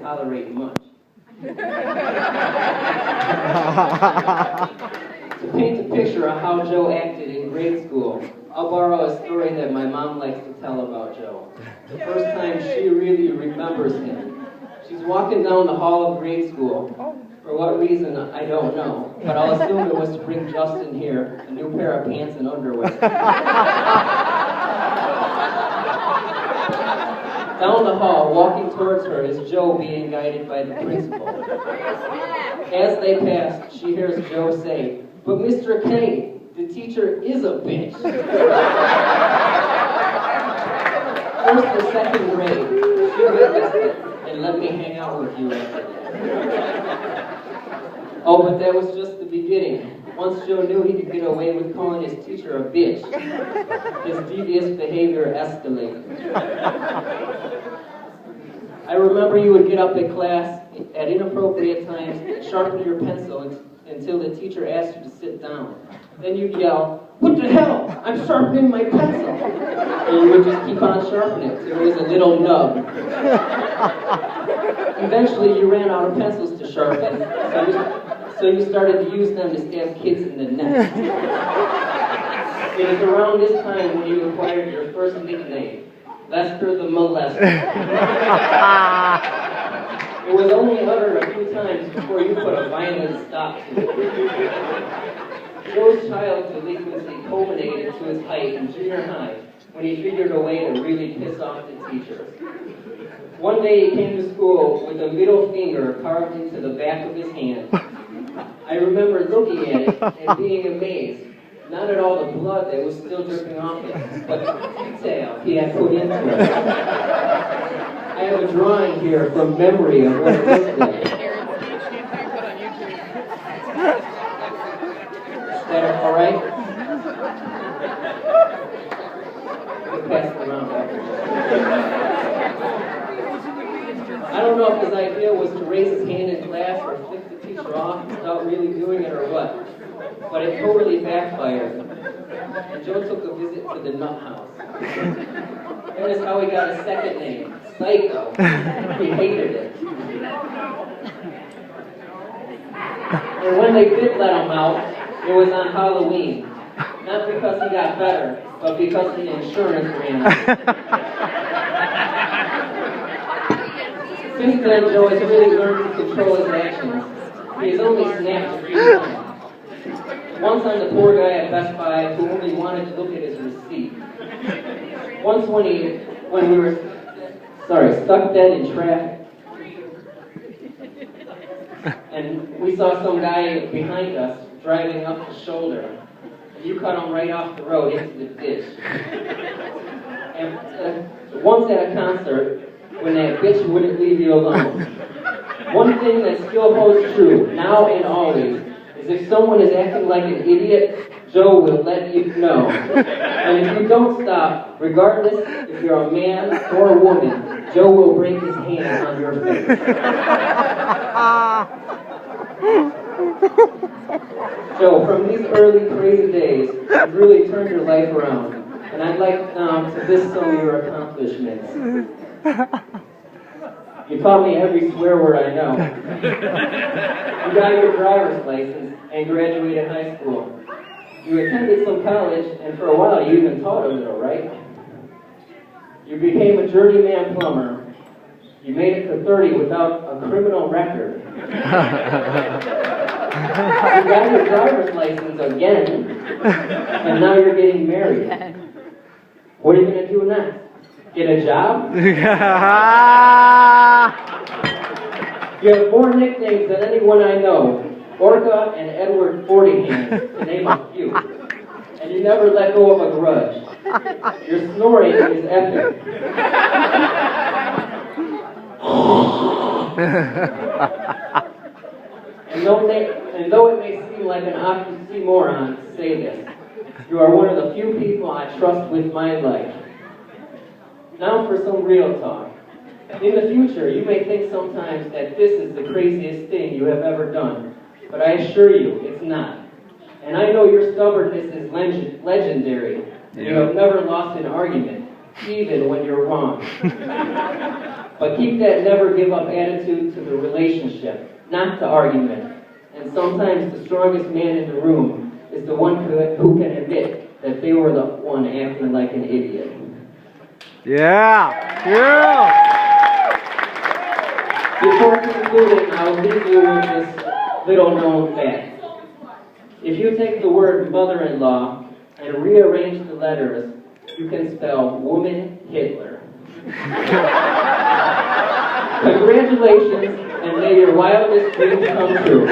tolerate much. To paint a picture of how Joe acted in grade school, I'll borrow a story that my mom likes to tell about Joe. The first time she really remembers him. She's walking down the hall of grade school. For what reason, I don't know, but I'll assume it was to bring Justin here a new pair of pants and underwear. Down the hall, walking towards her, is Joe being guided by the principal. As they pass, she hears Joe say, "But Mr. Kane, the teacher is a bitch." First or second grade, she witnessed it and let me hang out with you after that. Oh, but that was just the beginning. Once Joe knew he could get away with calling his teacher a bitch, his devious behavior escalated. I remember you would get up at class at inappropriate times and sharpen your pencil until the teacher asked you to sit down. Then you'd yell, "What the hell? I'm sharpening my pencil." And you would just keep on sharpening it till it was a little nub. Eventually you ran out of pencils to sharpen, so you started to use them to stab kids in the neck. It was around this time when you acquired your first nickname, Lester the Molester. It was only uttered a few times before you put a violent stop to it. Joe's child delinquency culminated to its height in junior high when he figured a way to really piss off the teachers. One day he came to school with a middle finger carved into the back of his hand. I remember looking at it and being amazed, not at all the blood that was still dripping off it, but the detail he had put into it. I have a drawing here from memory of what it looked like. Is that all right? We'll pass it around after. I don't know if his idea was to raise his hand in class or flick the teacher off without really doing it or what, but it totally backfired. And Joe took a visit to the nut house. That is how he got his second name, Psycho. He hated it. And when they did let him out, it was on Halloween. Not because he got better, but because the insurance ran out. Since then, Joe has really learned to control his actions. He has only snapped a few times. Once on the poor guy at Best Buy who only wanted to look at his receipt. Once when we were stuck dead in traffic. And we saw some guy behind us driving up the shoulder. And you cut him right off the road into the ditch. And once at a concert, when that bitch wouldn't leave you alone. One thing that still holds true, now and always, is if someone is acting like an idiot, Joe will let you know. And if you don't stop, regardless if you're a man or a woman, Joe will break his hand on your face. Joe, from these early crazy days, you've really turned your life around. And I'd like now to list some of your accomplishments. You taught me every swear word I know. You got your driver's license and graduated high school. You attended some college, and for a while you even taught a little, right? You became a journeyman plumber. You made it to 30 without a criminal record. You got your driver's license again, and now you're getting married. What are you going to do next? Get a job? You have more nicknames than anyone I know. Orca and Edward Fortyhand, to name a few. And you never let go of a grudge. Your snoring is epic. And though it may seem like an oxymoron to say this, you are one of the few people I trust with my life. Now for some real talk. In the future, you may think sometimes that this is the craziest thing you have ever done, but I assure you, it's not. And I know your stubbornness is legendary. You have never lost an argument, even when you're wrong. But keep that never give up attitude to the relationship, not to argument. And sometimes the strongest man in the room is the one who can admit that they were the one acting like an idiot. Yeah! Yeah! Before concluding, I'll leave you with this little known fact. If you take the word mother-in-law and rearrange the letters, you can spell woman Hitler. Congratulations, and may your wildest dreams come true.